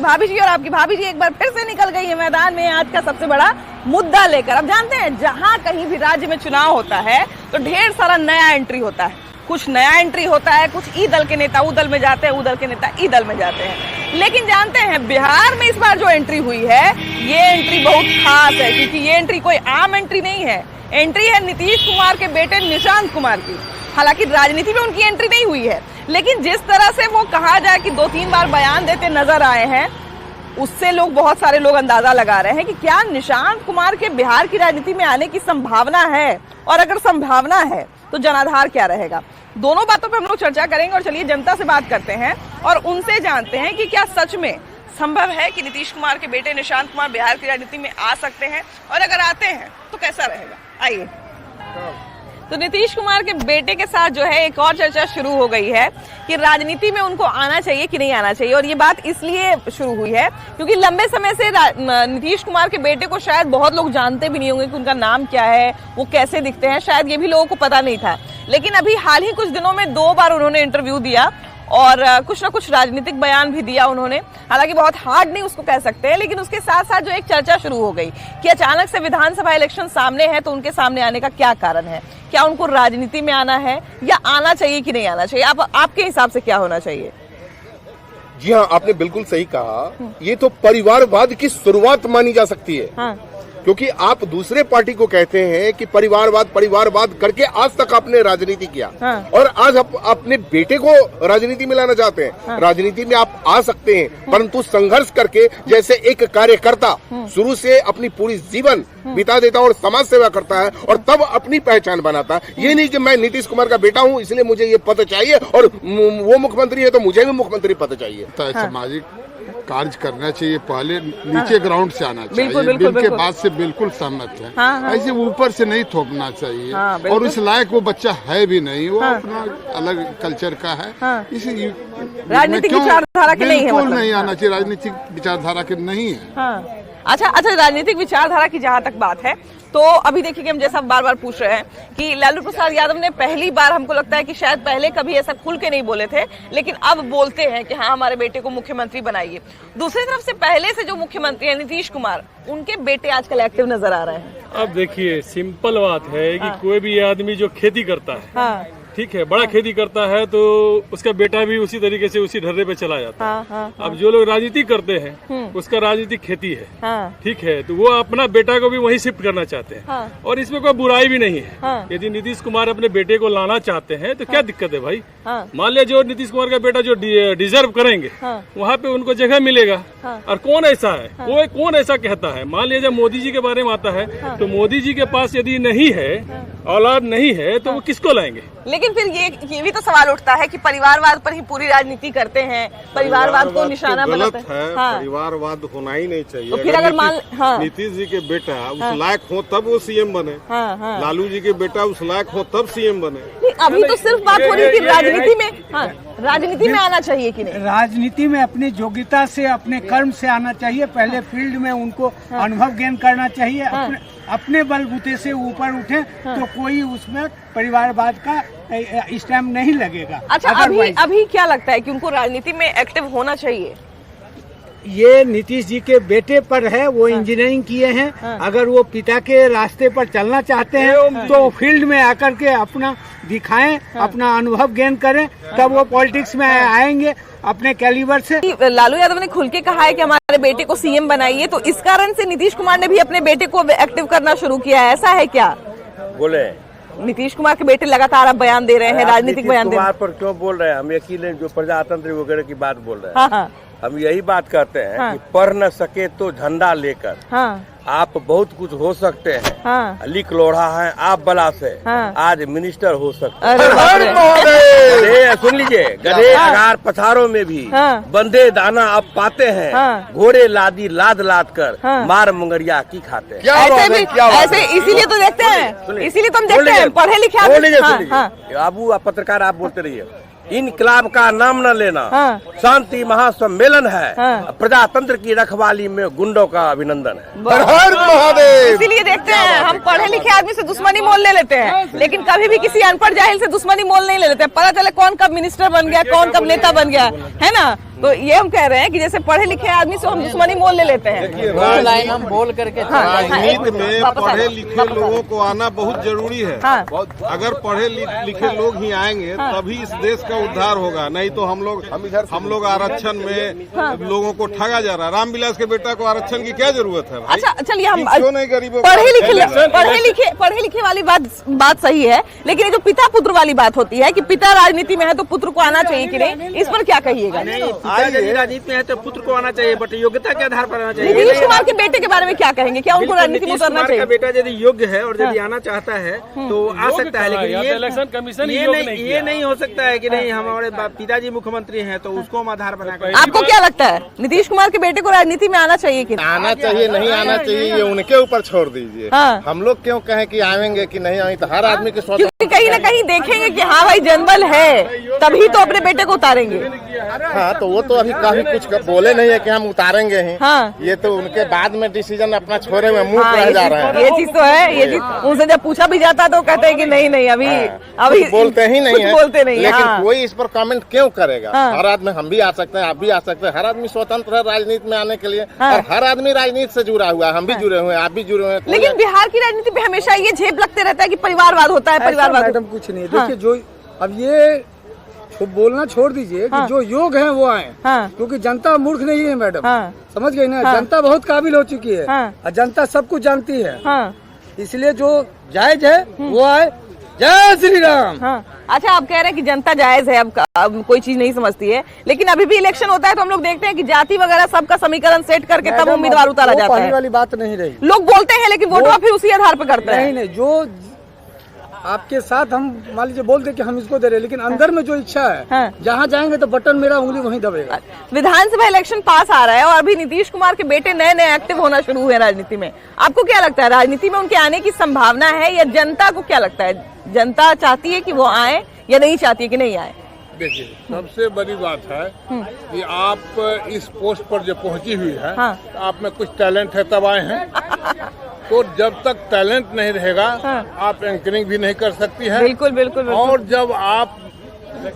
आपकी भाभी जी और आपकी भाभी जी एक बार फिर से निकल गई है मैदान में आज का सबसे बड़ा मुद्दा लेकर। अब जानते हैं जहां कहीं भी राज्य में चुनाव होता है तो ढेर सारा नया एंट्री होता है, कुछ नया एंट्री होता है, कुछ ई दल के नेता उ दल में जाते हैं, उ दल के नेता ई दल में जाते हैं। लेकिन जानते हैं बिहार में इस बार जो एंट्री हुई है ये एंट्री बहुत खास है, क्योंकि ये एंट्री कोई आम एंट्री नहीं है। एंट्री है नीतीश कुमार के बेटे निशांत कुमार की। हालांकि राजनीति में उनकी एंट्री नहीं हुई है, लेकिन जिस तरह से वो कहा जाए कि 2-3 बार बयान देते नजर आए हैं, उससे बहुत सारे लोग अंदाजा लगा रहे हैं कि क्या निशांत कुमार के बिहार की राजनीति में आने की संभावना है, और अगर संभावना है तो जनाधार क्या रहेगा। दोनों बातों पर हम लोग चर्चा करेंगे और चलिए जनता से बात करते हैं और उनसे जानते हैं कि क्या सच में संभव है कि नीतीश कुमार के बेटे निशांत कुमार बिहार की राजनीति में आ सकते हैं, और अगर आते हैं तो कैसा रहेगा। आइए, तो नीतीश कुमार के बेटे के साथ जो है एक और चर्चा शुरू हो गई है कि राजनीति में उनको आना चाहिए कि नहीं आना चाहिए। और ये बात इसलिए शुरू हुई है क्योंकि लंबे समय से नीतीश कुमार के बेटे को शायद बहुत लोग जानते भी नहीं होंगे कि उनका नाम क्या है, वो कैसे दिखते हैं, शायद ये भी लोगों को पता नहीं था। लेकिन अभी हाल ही कुछ दिनों में 2 बार उन्होंने इंटरव्यू दिया और कुछ ना कुछ राजनीतिक बयान भी दिया उन्होंने। हालांकि बहुत हार्ड नहीं उसको कह सकते हैं, लेकिन उसके साथ साथ जो एक चर्चा शुरू हो गई कि अचानक से विधानसभा इलेक्शन सामने है तो उनके सामने आने का क्या कारण है, क्या उनको राजनीति में आना है या आना चाहिए कि नहीं आना चाहिए। आपके हिसाब से क्या होना चाहिए। जी हाँ, आपने बिल्कुल सही कहा। ये तो परिवारवाद की शुरुआत मानी जा सकती है। हाँ। क्योंकि आप दूसरे पार्टी को कहते हैं कि परिवारवाद करके आज तक आपने राजनीति किया। हाँ। और आज आप अपने बेटे को राजनीति में लाना चाहते हैं। हाँ। राजनीति में आप आ सकते हैं, परंतु संघर्ष करके, जैसे एक कार्यकर्ता शुरू से अपनी पूरी जीवन बिता देता और समाज सेवा करता है और तब अपनी पहचान बनाता है। ये नहीं कि मैं नीतीश कुमार का बेटा हूँ इसलिए मुझे ये पद चाहिए और वो मुख्यमंत्री है तो मुझे भी मुख्यमंत्री पद चाहिए। सामाजिक कार्य करना चाहिए, पहले नीचे ग्राउंड से आना चाहिए। बिल के बाद से बिल्कुल सहमत है। हाँ। ऐसे ऊपर से नहीं थोपना चाहिए। हाँ, और इस लायक वो बच्चा है भी नहीं, वो अपना अलग कल्चर का है। इसी राजनीतिक विचारधारा के नहीं है, बिल्कुल नहीं आना चाहिए, राजनीतिक विचारधारा के नहीं है। अच्छा, राजनीतिक विचारधारा की जहाँ तक बात है तो अभी देखिए कि हम जैसा बार बार पूछ रहे हैं कि लालू प्रसाद यादव ने पहली बार, हमको लगता है कि शायद पहले कभी ऐसा खुल के नहीं बोले थे, लेकिन अब बोलते हैं कि हाँ हमारे बेटे को मुख्यमंत्री बनाइए। दूसरी तरफ से पहले से जो मुख्यमंत्री है नीतीश कुमार, उनके बेटे आजकल एक्टिव नजर आ रहे हैं। अब देखिए सिंपल बात है कि कोई भी आदमी जो खेती करता है, हाँ। ठीक है, बड़ा खेती करता है तो उसका बेटा भी उसी तरीके से उसी ढर्रे पे चला जाता है। हाँ। अब जो लोग राजनीति करते हैं उसका राजनीतिक खेती है। हाँ। ठीक है, तो वो अपना बेटा को भी वहीं शिफ्ट करना चाहते हैं। हाँ। और इसमें कोई बुराई भी नहीं है। हाँ। यदि नीतीश कुमार अपने बेटे को लाना चाहते हैं तो क्या दिक्कत है भाई। हाँ। मान लिया जो नीतीश कुमार का बेटा जो डिजर्व करेंगे वहाँ पे उनको जगह मिलेगा। और कौन ऐसा है, कौन ऐसा कहता है। मान लिया जब मोदी जी के बारे में आता है तो मोदी जी के पास यदि नहीं है, औलाद नहीं है, तो वो किसको लाएंगे। लेकिन फिर ये भी तो सवाल उठता है कि परिवारवाद पर ही पूरी राजनीति करते हैं, परिवारवाद को निशाना बनाते हैं। हाँ। परिवारवाद होना ही नहीं चाहिए। तो फिर अगर नीतीश जी के बेटा उस लायक हो तब वो सीएम बने। लालू जी के बेटा उस लायक हो तब सीएम बने। अभी तो सिर्फ बात हो रही थी राजनीति में। राजनीति में आना चाहिए कि नहीं। राजनीति में अपनी योग्यता से, अपने कर्म से आना चाहिए। पहले फील्ड में उनको अनुभव गेन करना चाहिए। अपने बलबूते से ऊपर उठे तो कोई उसमें परिवारवाद का स्टैम्प नहीं लगेगा। अच्छा, अभी क्या लगता है कि उनको राजनीति में एक्टिव होना चाहिए। ये नीतीश जी के बेटे पर है, वो इंजीनियरिंग किए हैं। अगर वो पिता के रास्ते पर चलना चाहते हैं तो फील्ड में आकर के अपना दिखाएं, अपना अनुभव गेन करें, तब वो पॉलिटिक्स में आएंगे अपने कैलिबर से। लालू यादव ने खुल के कहा है कि हमारे बेटे को सीएम बनाइए, तो इस कारण से नीतीश कुमार ने भी अपने बेटे को एक्टिव करना शुरू किया है, ऐसा है क्या। बोले नीतीश कुमार के बेटे लगातार अब बयान दे रहे हैं, राजनीतिक बयान दे रहे हैं। पर क्यों बोल रहे हैं हम, यकीन जो प्रजातंत्र वगैरह की बात बोल रहे हैं। हम यही बात करते हैं कि पढ़ न सके तो झंडा लेकर आप बहुत कुछ हो सकते हैं। लिख लोढ़ा है आप बला से आज मिनिस्टर हो सकते हैं। सुन लीजिए, गधे अगार पथारों में भी बंदे दाना आप पाते हैं। घोड़े लादी लाद लाद कर मार मुंगरिया की खाते हैं। ऐसे इसीलिए तो देखते हैं, इसीलिए तो हम देखते हैं पढ़े लिखे। बाबू आप पत्रकार आप बोलते रहिए। इनकलाब का नाम न लेना शांति महासम्मेलन है। प्रजातंत्र की रखवाली में गुंडों का अभिनंदन है। इसीलिए देखते हैं हम पढ़े लिखे आदमी से दुश्मनी मोल ले लेते हैं, लेकिन कभी भी किसी अनपढ़ जाहिल से दुश्मनी मोल नहीं ले लेते हैं। पता चले कौन कब मिनिस्टर बन गया, कौन कब नेता बन गया, है ना। तो ये हम कह रहे हैं कि जैसे पढ़े लिखे आदमी से हम दुश्मनी मोल ले लेते हैं। लाइन हम बोल करके राजनीति में पढ़े लिखे लोगों को आना बहुत जरूरी है। अगर पढ़े लिखे लोग ही आएंगे तभी इस देश का उद्धार होगा, नहीं तो हम लोग आरक्षण में लोगों को ठगा जा रहा है। रामविलास के बेटा को आरक्षण की क्या जरूरत है भाई? अच्छा चलिए, हम क्यों नहीं गरीबों पढ़े लिखे वाली बात सही है, लेकिन ये जो पिता पुत्र वाली बात होती है कि पिता राजनीति में है तो पुत्र को आना चाहिए कि नहीं, इस पर क्या कहिएगा? राजनीति में है तो पुत्र को आना चाहिए, बट योग्यता के आधार पर आना चाहिए। नीतीश कुमार के बेटे के बारे में क्या कहेंगे, क्या उनको राजनीति में उतरना चाहिए? बेटा यदि योग्य है और यदि आना चाहता है तो आ सकता है, लेकिन इलेक्शन कमीशन ये नहीं हो सकता है कि नहीं हमारे पिताजी मुख्यमंत्री हैं तो उसको हम आधार बनाकर। आपको क्या लगता है, नीतीश कुमार के बेटे को राजनीति में आना चाहिए कि आना चाहिए, नहीं आना चाहिए, ये उनके ऊपर छोड़ दीजिए। हम लोग क्यों कहें कि आएंगे कि नहीं आएंगे? तो हर आदमी के क्योंकि कहीं ना कहीं देखेंगे कि हाँ भाई जनबल है, तभी तो अपने बेटे को उतारेंगे। हाँ, तो वो तो अभी कभी कुछ बोले नहीं है कि हम उतारेंगे ही। ये तो उनके बाद में डिसीजन अपना छोड़े हुए मुंह रह जा रहे हैं। ये चीज तो है, ये चीज उनसे जब पूछा भी जाता तो कहते हैं कि नहीं अभी बोलते ही नहीं है, बोलते नहीं। लेकिन कोई इस पर कमेंट क्यों करेगा? हर आदमी, हम भी आ सकते हैं, आप भी आ सकते हैं, हर आदमी स्वतंत्र है राजनीति में आने के लिए, और हर आदमी राजनीति से जुड़ा हुआ है। हम भी जुड़े हुए हैं, आप भी जुड़े हुए हैं। लेकिन बिहार की राजनीति में हमेशा ये झेप लगते रहता है कि परिवारवाद होता है, परिवारवाद। मैडम कुछ नहीं, देखिए जो अब ये तो बोलना छोड़ दीजिए कि जो योग है वो आए, क्योंकि जनता मूर्ख नहीं है मैडम, समझ गई ना? जनता बहुत काबिल हो चुकी है और जनता सब कुछ जानती है, इसलिए जो जायज है वो आए। जय श्री राम। अच्छा, आप कह रहे हैं कि जनता जायज है, अब कोई चीज नहीं समझती है, लेकिन अभी भी इलेक्शन होता है तो हम लोग देखते हैं कि जाति वगैरह सबका समीकरण सेट करके तब उम्मीदवार उतारा जाता है। वाली बात नहीं रही, लोग बोलते हैं लेकिन वोटवा फिर उसी आधार पर करते हैं। नहीं, जो आपके साथ हम मान लीजिए बोलते कि हम इसको दे रहे हैं, लेकिन अंदर में जो इच्छा है, जहाँ जाएंगे तो बटन मेरा उंगली वहीं दबेगा। विधानसभा इलेक्शन पास आ रहा है और अभी नीतीश कुमार के बेटे नए एक्टिव होना शुरू हुए राजनीति में। आपको क्या लगता है, राजनीति में उनके आने की संभावना है, या जनता को क्या लगता है, जनता चाहती है कि वो आए या नहीं चाहती है कि नहीं आए? देखिए, सबसे बड़ी बात है कि आप इस पोस्ट पर जो पहुंची हुई है, आप में कुछ टैलेंट है तब आए हैं। तो जब तक टैलेंट नहीं रहेगा आप एंकरिंग भी नहीं कर सकती हैं। बिल्कुल। और जब आप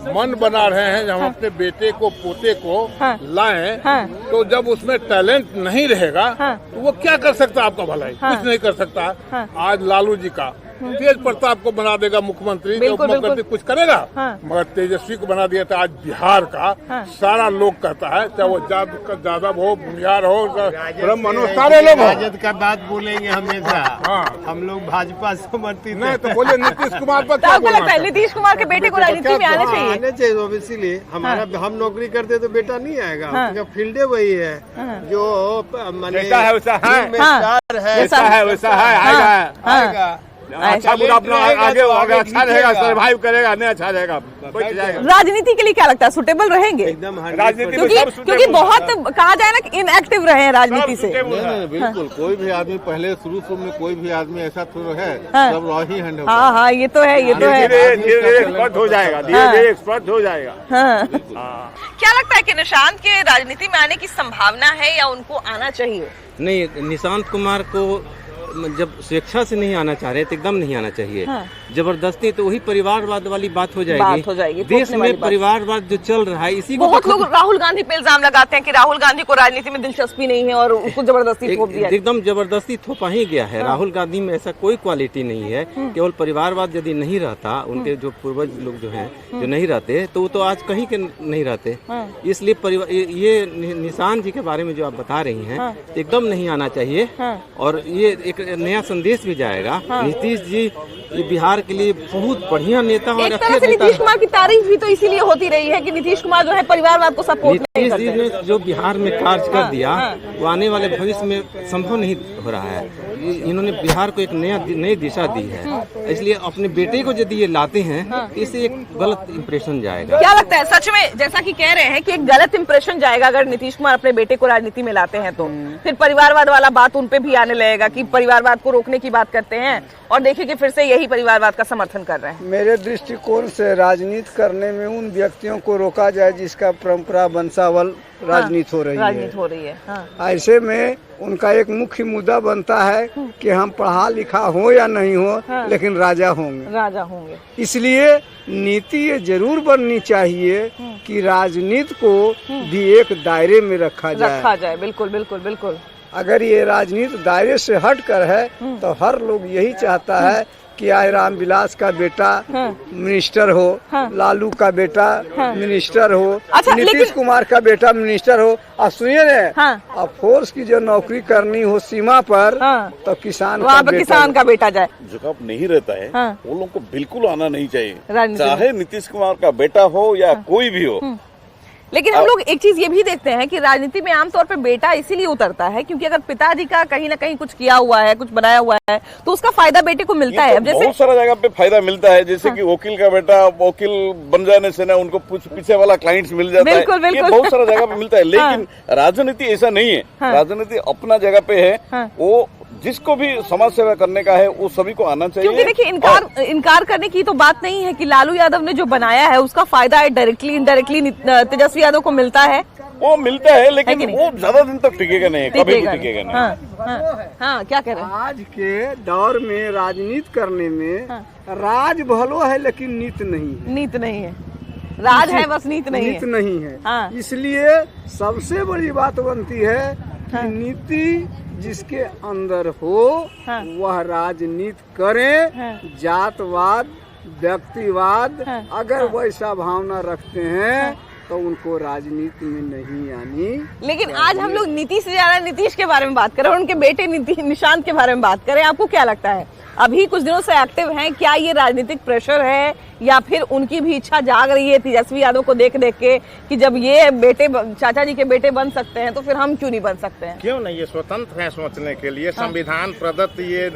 मन बना रहे हैं हम अपने बेटे को पोते को लाएं, तो जब उसमें टैलेंट नहीं रहेगा तो वो क्या कर सकता है आपका भलाई? कुछ नहीं कर सकता। आज लालू जी का तेज प्रताप को बना देगा मुख्यमंत्री, मुख्यमंत्री कुछ करेगा, मगर तेजस्वी को बना दिया था। आज बिहार का सारा लोग कहता है, चाहे वो यादव हो, बिहार हो, ब्राह्मण हो, सारे लोग राजद का बात बोलेंगे हमेशा। हम लोग भाजपा समर्थित नहीं, तो बोले नीतीश कुमार पर क्या लगता है, नीतीश कुमार के बेटे को राजनीति में आना चाहिए? आने चाहिए, इसीलिए हमारा हम नौकरी करते तो बेटा नहीं आएगा, फील्डे वही है जो वैसा है वैसा है, आएगा। अच्छा बुरा अपना आगे अच्छा रहेगा, सर्वाइव करेगा, नहीं अच्छा रहेगा, बच जाएगा। राजनीति के लिए क्या लगता है, सुटेबल रहेंगे? एकदम राजनीति क्योंकि बहुत कहा जाए ना कि इनएक्टिव रहे हैं राजनीति से। नहीं, बिल्कुल कोई भी आदमी पहले शुरू में कोई भी आदमी ऐसा थोड़ा है, सब रॉ ही हैंड। हाँ, ये तो है, धीरे एक्सपर्ट हो जाएगा, धीरे एक्सपर्ट हो जाएगा। क्या लगता है कि निशांत के राजनीति में आने की संभावना है या उनको आना चाहिए? नहीं, निशांत कुमार को जब स्वेच्छा से नहीं आना चाह रहे तो एकदम नहीं आना चाहिए। जबरदस्ती तो वही परिवारवाद वाली बात हो जाएगी। देश में परिवारवाद जो चल रहा है, इसी को बहुत लोग राहुल गांधी पे इल्जाम लगाते हैं कि राहुल गांधी को राजनीति में दिलचस्पी नहीं है और उसको जबरदस्ती थोप दिया। एकदम जबरदस्ती थोपा ही गया है। राहुल गांधी में ऐसा कोई क्वालिटी नहीं है। केवल परिवारवाद यदि नहीं रहता, उनके जो पूर्वज लोग जो हैं जो नहीं रहते, तो वो तो आज कहीं के नहीं रहते। इसलिए परिवार, ये निशांत जी के बारे में जो आप बता रही हैं, एकदम नहीं आना चाहिए। और ये एक नया संदेश भी जाएगा। नीतीश जी बिहार के लिए बहुत बढ़िया नेता और एक तरह से नीतीश कुमार की तारीफ भी तो इसीलिए होती रही है कि नीतीश कुमार जो है परिवारवाद को सपोर्ट नहीं करते। नीतीश जी ने जो बिहार में कार्य कर दिया, वो आने वाले भविष्य में संभव नहीं हो रहा है। इन्होंने बिहार को एक नई दिशा दी है, इसलिए अपने बेटे को यदि ये लाते हैं, इससे एक गलत इंप्रेशन जाएगा। क्या लगता है, सच में जैसा कि कह रहे हैं कि एक गलत इंप्रेशन जाएगा अगर नीतीश कुमार अपने बेटे को राजनीति में लाते हैं, तो फिर परिवारवाद वाला बात उन पे भी आने लगेगा कि परिवारवाद को रोकने की बात करते हैं, और देखिए कि फिर से यही परिवारवाद परिवारवाद का समर्थन कर रहे हैं? मेरे दृष्टिकोण से राजनीति करने में उन व्यक्तियों को रोका जाए जिसका परंपरा वंशावल राजनीति हो रही है। हाँ। ऐसे में उनका एक मुख्य मुद्दा बनता है कि हम पढ़ा लिखा हो या नहीं हो, लेकिन राजा होंगे। इसलिए नीति ये जरूर बननी चाहिए कि राजनीति को भी एक दायरे में रखा जाए। बिल्कुल। अगर ये राजनीति दायरे से हट कर है तो हर लोग यही चाहता है कि आए रामविलास का बेटा मिनिस्टर हो, लालू का बेटा मिनिस्टर हो, नीतीश कुमार का बेटा मिनिस्टर हो। अब सुनिए ना, अब फोर्स की जो नौकरी करनी हो सीमा पर, तो किसान का बेटा जाए। झुकाव नहीं रहता है, वो लोग को बिल्कुल आना नहीं चाहिए, चाहे नीतीश कुमार का बेटा हो या कोई भी हो। लेकिन हम लोग एक चीज ये भी देखते हैं कि राजनीति में आमतौर पर बेटा इसीलिए उतरता है क्योंकि अगर पिताजी का कहीं ना कहीं कुछ किया हुआ है, कुछ बनाया हुआ है, तो उसका फायदा बेटे को मिलता है। जैसे बहुत सारा जगह पे फायदा मिलता है, जैसे कि वकील का बेटा वकील बन जाने से ना उनको पीछे वाला क्लाइंट्स मिल जाता है। ये बहुत सारा जगह पे मिलता है, लेकिन राजनीति ऐसा नहीं है। राजनीति अपना जगह पे है, वो जिसको भी समाज सेवा करने का है वो सभी को आना चाहिए। क्योंकि देखिए इनकार करने की तो बात नहीं है कि लालू यादव ने जो बनाया है उसका फायदा डायरेक्टली इनडायरेक्टली तेजस्वी यादव को मिलता है। वो मिलता है, लेकिन वो ज्यादा दिन तक टिकेगा नहीं, कभी भी टिकेगा नहीं। हाँ, क्या कह रहे हैं? आज के दौर में राजनीति करने में राज भलो है लेकिन नीति नहीं है। राज है बस नीति नहीं है। हाँ। इसलिए सबसे बड़ी बात बनती है कि नीति जिसके अंदर हो वह राजनीति करे। जातवाद, व्यक्तिवाद अगर वैसा भावना रखते हैं तो उनको राजनीति में नहीं आनी। लेकिन आज हम लोग नीतीश से ज्यादा नीतीश के बारे में बात करें, उनके बेटे निशांत के बारे में बात करें। आपको क्या लगता है, अभी कुछ दिनों से एक्टिव हैं, क्या ये राजनीतिक प्रेशर है या फिर उनकी भी इच्छा जाग रही है तेजस्वी यादव को देख के कि जब ये बेटे चाचा जी के बेटे बन सकते हैं तो फिर हम क्यों नहीं बन सकते हैं? क्यों नहीं, ये स्वतंत्र है सोचने के लिए। संविधान प्रदत्त ये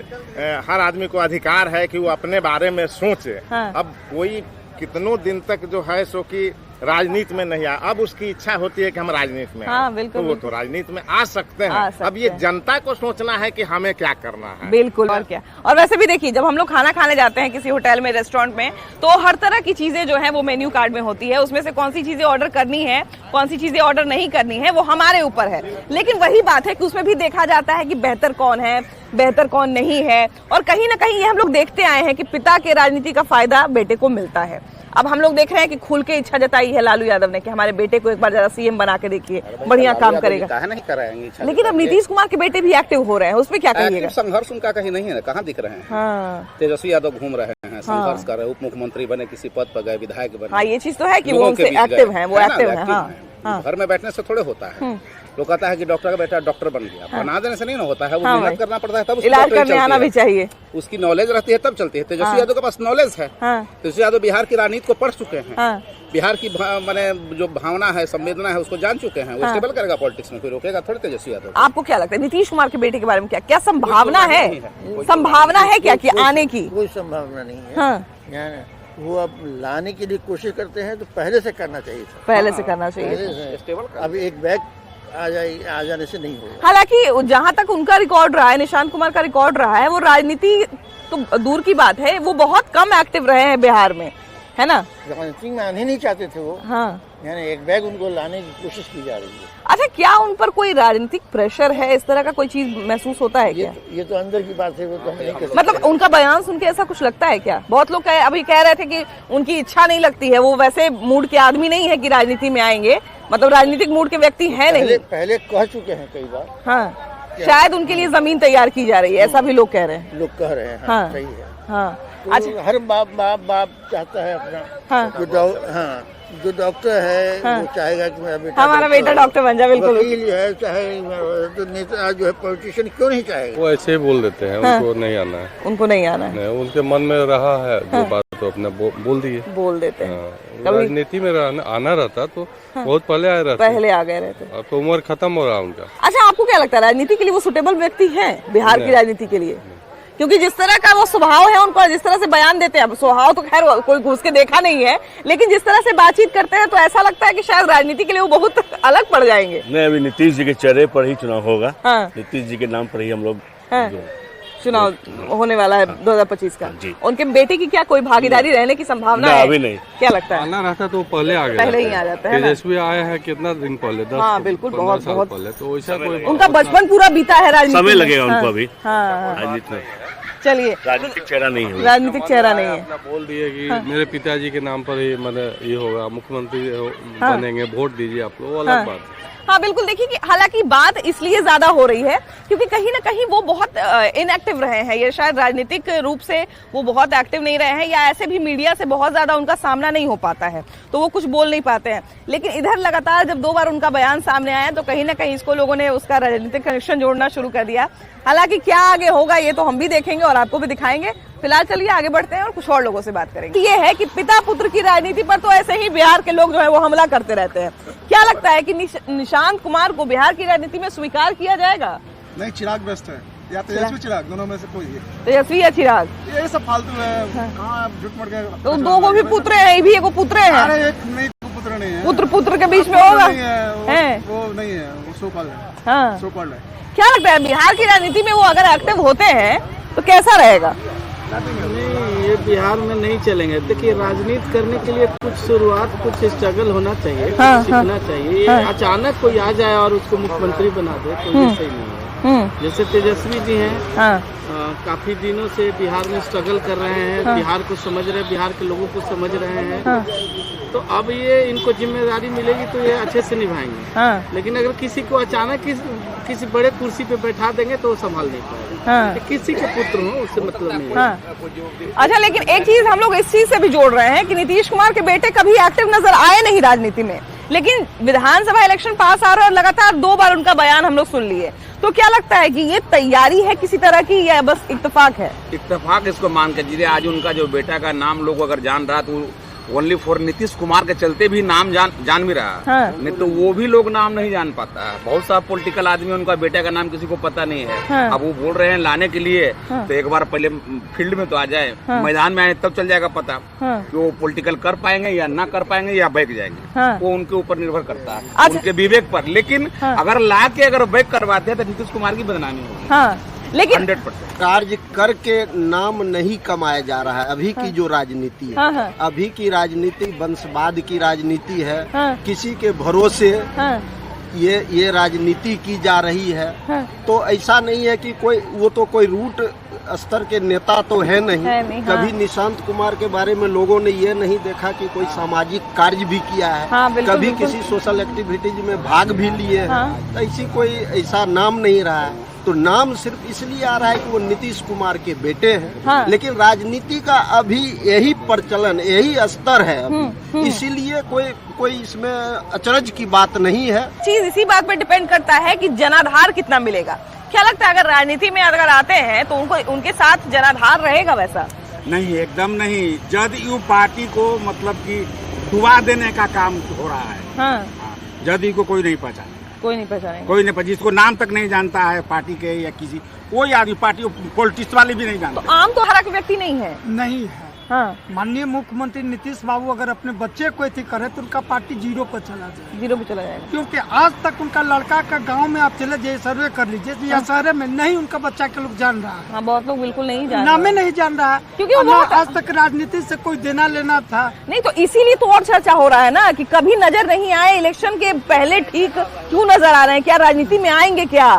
हर आदमी को अधिकार है कि वो अपने बारे में सोचे। अब कोई कितनों दिन तक जो है सो कि राजनीति में नहीं आया, अब उसकी इच्छा होती है कि हम राजनीति में आए, तो वो तो राजनीति में आ सकते हैं। अब ये जनता को सोचना है कि हमें क्या करना है। बिल्कुल, और क्या। और वैसे भी देखिए, जब हम लोग खाना खाने जाते हैं किसी होटल में, रेस्टोरेंट में, तो हर तरह की चीजें जो है वो मेन्यू कार्ड में होती है। उसमें से कौन सी चीजें ऑर्डर करनी है, कौन सी चीजें ऑर्डर नहीं करनी है, वो हमारे ऊपर है। लेकिन वही बात है कि उसमें भी देखा जाता है कि बेहतर कौन है, बेहतर कौन नहीं है। और कहीं ना कहीं ये हम लोग देखते आए हैं कि पिता के राजनीति का फायदा बेटे को मिलता है। अब हम लोग देख रहे हैं कि खुल के इच्छा जताई है लालू यादव ने कि हमारे बेटे को एक बार जरा सीएम बना के देखिए, बढ़िया काम करेगा। नहीं कराएंगे। लेकिन अब नीतीश कुमार के बेटे भी एक्टिव हो रहे हैं, उसमें क्या कहिएगा? संघर्ष उनका कहीं नहीं है, कहाँ दिख रहे हैं? तेजस्वी यादव घूम रहे हैं, संघर्ष कर रहे हैं, उप मुख्यमंत्री बने, किसी पद पर गए, विधायक बने। हाँ, ये चीज तो है कि वो उनसे एक्टिव है, वो एक्टिव है। घर में बैठने से थोड़े होता है। लोग कहता है कि डॉक्टर का बेटा डॉक्टर बन गया, बना देने से नहीं ना होता है, वो मेहनत करना पड़ता है, तब इलाज करने आना भी चाहिए, उसकी नॉलेज रहती है तब चलती है। तेजस्वी यादव के पास नॉलेज है। तेजस्वी यादव बिहार की राजनीति को पढ़ चुके हैं, बिहार की माने जो भावना है, संवेदना है, उसको जान चुके हैं। वो स्टेबल करेगा पॉलिटिक्स में, कोई रोकेगा थोड़ी तेजस्वी यादव। आपको क्या लगता है नीतीश कुमार के बेटे के बारे में, क्या संभावना है? संभावना है क्या कि आने की? कोई संभावना नहीं है। वो अब लाने के लिए कोशिश करते हैं तो पहले से करना चाहिए था। पहले से करना चाहिए। अब एक बैग आ जाने से नहीं होगा। हालांकि जहां तक उनका रिकॉर्ड रहा है, निशांत कुमार का रिकॉर्ड रहा है, वो राजनीति तो दूर की बात है, वो बहुत कम एक्टिव रहे हैं बिहार में, है ना? राजनीति में आने नहीं चाहते थे वो। यानी एक बैग उनको लाने की कोशिश की जा रही है। अच्छा, क्या उन पर कोई राजनीतिक प्रेशर है, इस तरह का कोई चीज महसूस होता है क्या? ये तो अंदर की बात है, वो तो हमें नहीं कह सकते। मतलब उनका बयान सुन के ऐसा कुछ लगता है क्या? बहुत लोग अभी कह रहे थे कि उनकी इच्छा नहीं लगती है, वो वैसे मूड के आदमी नहीं है कि राजनीति में आएंगे, मतलब राजनीतिक मूड के व्यक्ति है नहीं। पहले कह चुके हैं कई बार। हाँ, शायद उनके लिए जमीन तैयार की जा रही है, ऐसा भी लोग कह रहे हैं। लोग कह रहे हैं, हाँ, सही है। हाँ, तो अच्छा, हर बाप चाहता है अपना जो डॉक्टर है वो चाहेगा कि हमारा बेटा डॉक्टर बन जाए। बिल्कुल, वकील है, चाहे तो नेता जो है पॉलिटिशियन क्यों नहीं चाहेगा? वो ऐसे ही बोल देते हैं, उनको नहीं आना है, उनको नहीं आना है, उनके मन में रहा है जो बात तो अपने बोल देते हैं। राजनीति में आना रहता तो बहुत पहले आ गए रहते। अब तो उम्र खत्म हो रहा उनका। अच्छा, आपको क्या लगता है राजनीति के लिए वो सुटेबल व्यक्ति है बिहार की राजनीति के लिए? क्योंकि जिस तरह का वो स्वभाव है उनका, जिस तरह से बयान देते हैं, स्वभाव तो खैर कोई घुस के देखा नहीं है, लेकिन जिस तरह से बातचीत करते हैं तो ऐसा लगता है कि शायद राजनीति के लिए वो बहुत अलग पड़ जाएंगे। नहीं, अभी नीतीश जी के चेहरे पर ही चुनाव होगा। नीतीश जी के नाम पर ही हम लोग चुनाव होने वाला है 2025 का। उनके बेटे की क्या कोई भागीदारी रहने की संभावना है? अभी नहीं। क्या लगता है? आना रहता तो पहले आ गया, पहले ही आ जाता है। तेजस्वी आया है कितना दिन पहले, 10 हाँ बिल्कुल, बहुत बहुत पहले, तो ऐसा कोई उनका बचपन पूरा बीता है राजनीति समय लगेगा उनको अभी हाँ राजनीति में। चलिए, राजनीतिक चेहरा नहीं है, राजनीतिक चेहरा नहीं है। बोल दिए कि मेरे पिताजी के नाम पर ही मतलब ये होगा, मुख्यमंत्री बनेंगे, वोट दीजिए आप लोग, अलग बात है। हाँ बिल्कुल, देखिए कि हालांकि बात इसलिए ज्यादा हो रही है क्योंकि कहीं ना कहीं वो बहुत इनएक्टिव रहे हैं, ये शायद राजनीतिक रूप से वो बहुत एक्टिव नहीं रहे हैं, या ऐसे भी मीडिया से बहुत ज्यादा उनका सामना नहीं हो पाता है तो वो कुछ बोल नहीं पाते हैं। लेकिन इधर लगातार जब 2 बार उनका बयान सामने आया तो कहीं ना कहीं इसको लोगों ने उसका राजनीतिक कनेक्शन जोड़ना शुरू कर दिया। हालांकि क्या आगे होगा ये तो हम भी देखेंगे और आपको भी दिखाएंगे। फिलहाल चलिए आगे बढ़ते हैं और कुछ और लोगों से बात करेंगे। ये है कि पिता पुत्र की राजनीति पर तो ऐसे ही बिहार के लोग जो है वो हमला करते रहते हैं। क्या लगता है कि निशांत कुमार को बिहार की राजनीति में स्वीकार किया जाएगा? नहीं, चिराग बेस्ट है, या तेजस्वी चिराग, दोनों में से कोई है। तेजस्वी या चिराग? ये सब फालतू है, कहाँ झूठ मूठ के। तो 2 को भी पुत्र है, ये भी एक पुत्र है। अरे एक नहीं, पुत्र नहीं है, पुत्र के बीच में होगा, वो नहीं है, वो सो कॉल्ड है। हाँ, सो कॉल्ड है। क्या लगता है बिहार की राजनीति में वो अगर एक्टिव होते हैं तो कैसा रहेगा? नहीं, ये बिहार में नहीं चलेंगे। देखिए, राजनीति करने के लिए कुछ शुरुआत, कुछ स्ट्रगल होना चाहिए, सीखना चाहिए। ये अचानक कोई आ जाए और उसको मुख्यमंत्री बना दे तो ये सही नहीं है। जैसे तेजस्वी जी हैं, काफी दिनों से बिहार में स्ट्रगल कर रहे हैं, बिहार को समझ रहे हैं, बिहार के लोगों को समझ रहे हैं, तो अब ये इनको जिम्मेदारी मिलेगी तो ये अच्छे से निभाएंगे। लेकिन अगर किसी को अचानक किसी बड़े कुर्सी पे बैठा देंगे तो वो संभाल नहीं पाएगा। किसी के पुत्र हो उससे मतलब नहीं है। अच्छा, लेकिन एक चीज हम लोग इस चीज से भी जोड़ रहे हैं कि नीतीश कुमार के बेटे कभी एक्टिव नजर आए नहीं राजनीति में, लेकिन विधानसभा इलेक्शन पास आ रहा है और लगातार 2 बार उनका बयान हम लोग सुन लिए। तो क्या लगता है कि ये तैयारी है किसी तरह की या बस इत्तेफाक है? इत्तेफाक इसको मान के चलिए। आज उनका जो बेटा का नाम लोग अगर जान रहा तो ओनली फॉर नीतीश कुमार के चलते भी नाम जान भी रहा। नहीं तो वो भी लोग नाम नहीं जान पाता है। बहुत सा पॉलिटिकल आदमी, उनका बेटा का नाम किसी को पता नहीं है। अब वो बोल रहे हैं लाने के लिए, तो एक बार पहले फील्ड में तो आ जाए, मैदान में आए तब चल जाएगा पता कि वो पॉलिटिकल कर पाएंगे या ना कर पाएंगे या बैक जाएंगे। वो उनके ऊपर निर्भर करता है, उनके विवेक पर। लेकिन अगर ला के अगर बैक करवाते हैं तो नीतीश कुमार की बदनामी होगी। लेकिन 100% कार्य करके नाम नहीं कमाया जा रहा है। अभी की जो राजनीति है, अभी की राजनीति वंशवाद की राजनीति है। किसी के भरोसे ये राजनीति की जा रही है। तो ऐसा नहीं है कि कोई रूट स्तर के नेता तो है नहीं। कभी निशांत कुमार के बारे में लोगों ने ये नहीं देखा कि कोई सामाजिक कार्य भी किया है। कभी किसी सोशल एक्टिविटीज में भाग भी लिए हैं। तो ऐसी कोई ऐसा नाम नहीं रहा है। तो नाम सिर्फ इसलिए आ रहा है कि वो नीतीश कुमार के बेटे हैं। लेकिन राजनीति का अभी यही प्रचलन, यही स्तर है। इसीलिए कोई इसमें अचरज की बात नहीं है। चीज इसी बात पे डिपेंड करता है कि जनाधार कितना मिलेगा। क्या लगता है अगर राजनीति में अगर आते हैं तो उनके साथ जनाधार रहेगा? वैसा नहीं, एकदम नहीं। जदयू पार्टी को मतलब कि डुबा देने का काम हो रहा है। जदयू को कोई नहीं पहचाने, कोई नहीं पहचाने, कोई नहीं, जिसको नाम तक नहीं जानता है पार्टी के या किसी कोई आदमी, पार्टी पॉलिटिक्स वाले भी नहीं जानते। तो आम तो हर एक व्यक्ति नहीं है। नहीं है। माननीय मुख्यमंत्री नीतीश बाबू अगर अपने बच्चे को ऐसी करे तो उनका पार्टी 0 पर चला जाए। 0 पर चला जाएगा, क्योंकि आज तक उनका लड़का का गांव में आप चले जाइए, सर्वे कर लीजिए, या शहर में नहीं उनका बच्चा के लोग जान रहा है। बहुत लोग बिल्कुल नहीं जान, नामे नहीं जान रहा है, क्योंकि आज तक राजनीति से कोई देना लेना था नहीं। तो इसीलिए तो और चर्चा हो रहा है ना कि कभी नजर नहीं आए, इलेक्शन के पहले ठीक क्यों नजर आ रहे हैं? क्या राजनीति में आएंगे? क्या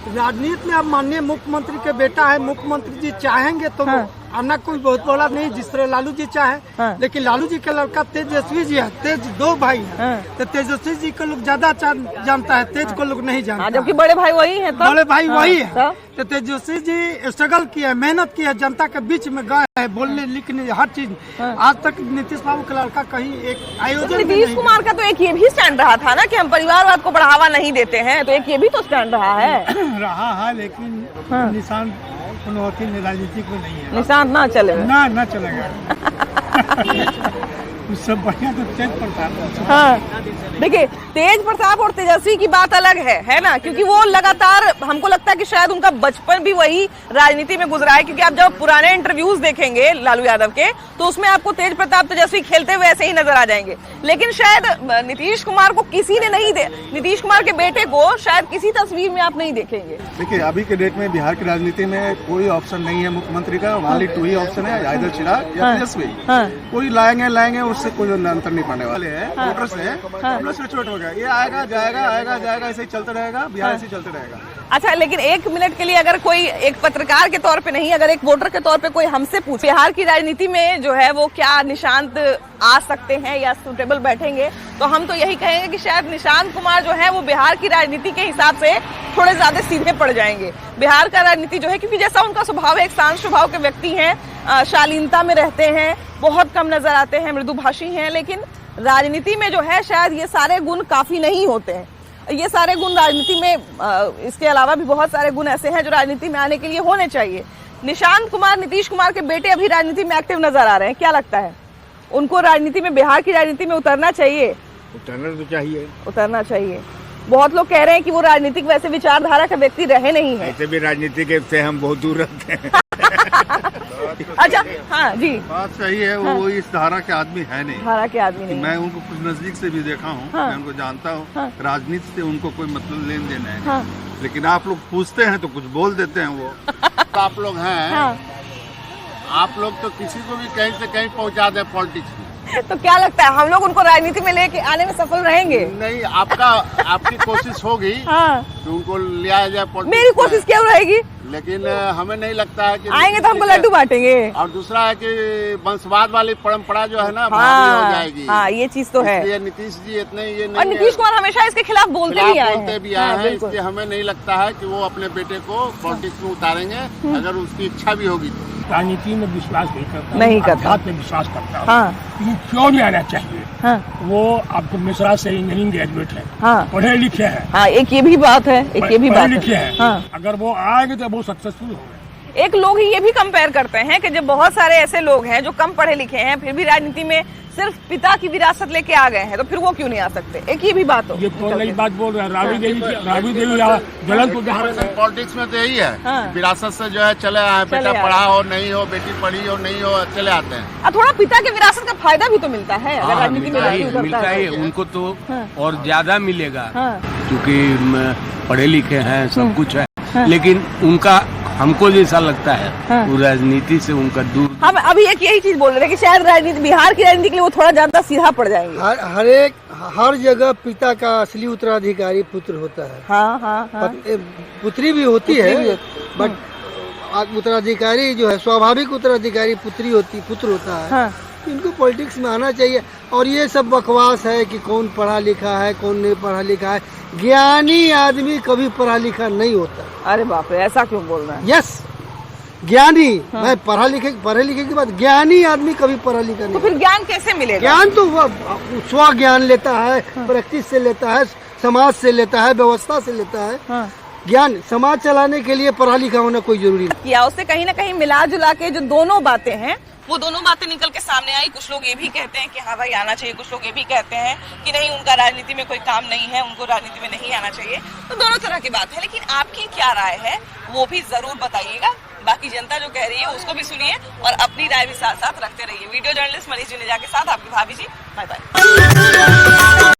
राजनीति में अब माननीय मुख्यमंत्री के बेटा है, मुख्यमंत्री जी चाहेंगे तो आना कोई बहुत बड़ा नहीं, जिस तरह लालू जी चाहे। लेकिन लालू जी का लड़का तेजस्वी जी है, तेज 2 भाई है। तो तेजस्वी जी को लोग ज्यादा जानता है, तेज को लोग नहीं जानता। जबकि बड़े भाई वही है। बड़े भाई वही है। तो तेजस्वी जी स्ट्रगल किया है, मेहनत की है, जनता के बीच में गए है, बोलने लिखने हर चीज। आज तक नीतीश बाबू का लड़का कहीं एक आयोजन। नीतीश कुमार का तो एक ये भी स्टैंड रहा था ना कि हम परिवारवाद को बढ़ावा नहीं देते हैं, तो एक ये भी तो स्टैंड रहा है। लेकिन निशान राजनीति को नहीं है। निशान ना चलेगा, ना चलेगा। सब बढ़िया तो तेज प्रताप। हाँ देखिए, तेज प्रताप और तेजस्वी की बात अलग है ना, क्योंकि वो लगातार, हमको लगता है कि शायद उनका बचपन भी वही राजनीति में गुजरा है, क्योंकि आप जब पुराने इंटरव्यूज देखेंगे लालू यादव के तो उसमें आपको तेज प्रताप तेजस्वी खेलते हुए ऐसे ही नजर आ जाएंगे। लेकिन शायद नीतीश कुमार को किसी ने नहीं नीतीश कुमार के बेटे को शायद किसी तस्वीर में आप नहीं देखेंगे। देखिए, अभी के डेट में बिहार की राजनीति में कोई ऑप्शन नहीं है मुख्यमंत्री का, वाली 2 ही ऑप्शन है, या चिराग या तेजस्वी। कोई लाएंगे उससे कोई अंतर नहीं पड़ने वाले हैं। वोटर से छोट हो गया, ये आएगा जाएगा, ऐसे ही चलता रहेगा, बिहार ऐसे ही चलते रहेगा। अच्छा, लेकिन एक मिनट के लिए अगर कोई एक पत्रकार के तौर पे नहीं, अगर एक वोटर के तौर पे कोई हमसे पूछे बिहार की राजनीति में जो है वो क्या निशांत आ सकते हैं या सूटेबल बैठेंगे, तो हम तो यही कहेंगे कि शायद निशांत कुमार जो है वो बिहार की राजनीति के हिसाब से थोड़े ज्यादा सीधे पड़ जाएंगे। बिहार का राजनीति जो है, क्योंकि जैसा उनका स्वभाव है, एक शांत स्वभाव के व्यक्ति हैं, शालीनता में रहते हैं, बहुत कम नजर आते हैं, मृदुभाषी हैं, लेकिन राजनीति में जो है शायद ये सारे गुण काफी नहीं होते हैं। ये सारे गुण राजनीति में, इसके अलावा भी बहुत सारे गुण ऐसे हैं जो राजनीति में आने के लिए होने चाहिए। निशांत कुमार, नीतीश कुमार के बेटे अभी राजनीति में एक्टिव नजर आ रहे हैं, क्या लगता है उनको राजनीति में, बिहार की राजनीति में उतरना चाहिए? उतरना चाहिए। बहुत लोग कह रहे हैं कि वो राजनीतिक वैसे विचारधारा का व्यक्ति रहे नहीं है। ऐसे भी राजनीति के से हम बहुत दूर रहते हैं। अच्छा, हाँ जी, बात सही है। वो इस धारा के आदमी है नहीं, धारा के आदमी नहीं। मैं उनको कुछ नजदीक से भी देखा हूँ, मैं उनको जानता हूँ। राजनीति से उनको कोई मतलब लेन देन है, लेकिन आप लोग पूछते हैं तो कुछ बोल देते हैं। वो आप लोग हैं, आप लोग तो किसी को भी कहीं से कहीं पहुँचा दे पॉलिटिक्स में। तो क्या लगता है हम लोग उनको राजनीति में लेके आने में सफल रहेंगे? नहीं, आपकी कोशिश होगी कि उनको लिया जाए पॉलिटिक्स। मेरी कोशिश क्या रहेगी, लेकिन हमें नहीं लगता है कि आएंगे तो हमको लड्डू बांटेंगे। और दूसरा है कि वंशवाद वाली परंपरा जो है ना, भारी हो जाएगी। हाँ, ये चीज तो है। इसलिए नीतीश जी इतने ये नहीं, और नीतीश कुमार हमेशा इसके खिलाफ बोलते भी आए हैं। इसलिए हमें नहीं लगता है कि वो अपने बेटे को पॉलिटिक्स में उतारेंगे, अगर उसकी इच्छा भी होगी तो। राजनीति में विश्वास नहीं करता, अध्यात्म में विश्वास करता हूँ। क्यों नहीं आना चाहिए? वो आपको मिश्रा से इंजीनियरिंग ग्रेजुएट है, पढ़े लिखे हैं। एक ये भी बात है, एक ये भी बात है। अगर वो आएंगे तो बहुत सक्सेसफुल होंगे। एक लोग ही ये भी कंपेयर करते हैं कि जब बहुत सारे ऐसे लोग हैं जो कम पढ़े लिखे हैं, फिर भी राजनीति में सिर्फ पिता की विरासत लेके आ गए हैं, तो फिर वो क्यों नहीं आ सकते? एक ये भी बात हो। ये तो नई बात बोल रहे हैं। राबड़ी देवी जलन को पॉलिटिक्स में तो यही है, विरासत से जो है चले आए, बेटा पढ़ा हो नहीं हो, बेटी पढ़ी हो नहीं हो, चले आते हैं। थोड़ा पिता के विरासत का फायदा भी तो मिलता है अगर राजनीति में मिलता है। उनको तो और ज्यादा मिलेगा, क्योंकि पढ़े लिखे हैं, सब कुछ है, लेकिन उनका, हमको जैसा लगता है वो राजनीति से उनका दूर। हम अभी एक यही चीज बोल रहे हैं कि शायद राजनीति, बिहार की राजनीति के लिए वो थोड़ा ज्यादा सीधा पड़ जाएंगे। हर जगह पिता का असली उत्तराधिकारी पुत्र होता है। हाँ। पुत्री भी होती है, बट उत्तराधिकारी जो है, स्वाभाविक उत्तराधिकारी पुत्र होता है। इनको पॉलिटिक्स में आना चाहिए। और ये सब बकवास है कि कौन पढ़ा लिखा है, कौन नहीं पढ़ा लिखा है। ज्ञानी आदमी कभी पढ़ा लिखा नहीं होता। अरे बाप रे, ऐसा क्यों बोल रहे हैं? यस, ज्ञानी, मैं पढ़े लिखे के बाद ज्ञानी आदमी कभी पढ़ा लिखा नहीं। तो फिर ज्ञान कैसे मिलेगा? ज्ञान तो स्व ज्ञान लेता है, प्रैक्टिस से लेता है, समाज से लेता है, व्यवस्था से लेता है। ज्ञान समाज चलाने के लिए पढ़ा लिखा होना कोई जरूरी नहीं। किया उससे कहीं ना कहीं मिला जुला के जो दोनों बातें हैं, वो दोनों बातें निकल के सामने आई। कुछ लोग ये भी कहते हैं कि हाँ भाई आना चाहिए, कुछ लोग ये भी कहते हैं कि नहीं, उनका राजनीति में कोई काम नहीं है, उनको राजनीति में नहीं आना चाहिए। तो दोनों तरह की बात है, लेकिन आपकी क्या राय है वो भी जरूर बताइएगा। बाकी जनता जो कह रही है उसको भी सुनिए और अपनी राय भी साथ साथ रखते रहिए। वीडियो जर्नलिस्ट मनीष जुनेजा के साथ आपकी भाभी जी, बाय बाय।